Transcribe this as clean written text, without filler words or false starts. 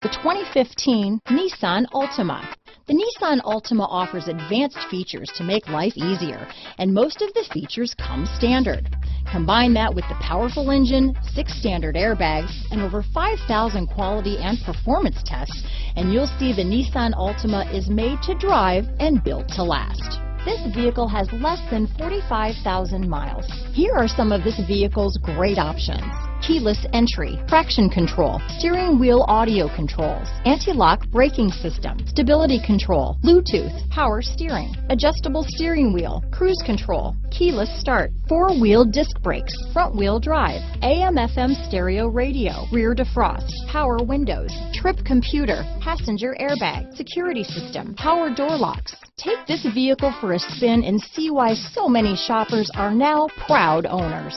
The 2015 Nissan Altima. The Nissan Altima offers advanced features to make life easier, and most of the features come standard. Combine that with the powerful engine, 6 standard airbags, and over 5,000 quality and performance tests, and you'll see the Nissan Altima is made to drive and built to last. This vehicle has less than 45,000 miles. Here are some of this vehicle's great options: keyless entry, traction control, steering wheel audio controls, anti-lock braking system, stability control, Bluetooth, power steering, adjustable steering wheel, cruise control, keyless start, 4-wheel disc brakes, front wheel drive, AM/FM stereo radio, rear defrost, power windows, trip computer, passenger airbag, security system, power door locks. Take this vehicle for a spin and see why so many shoppers are now proud owners.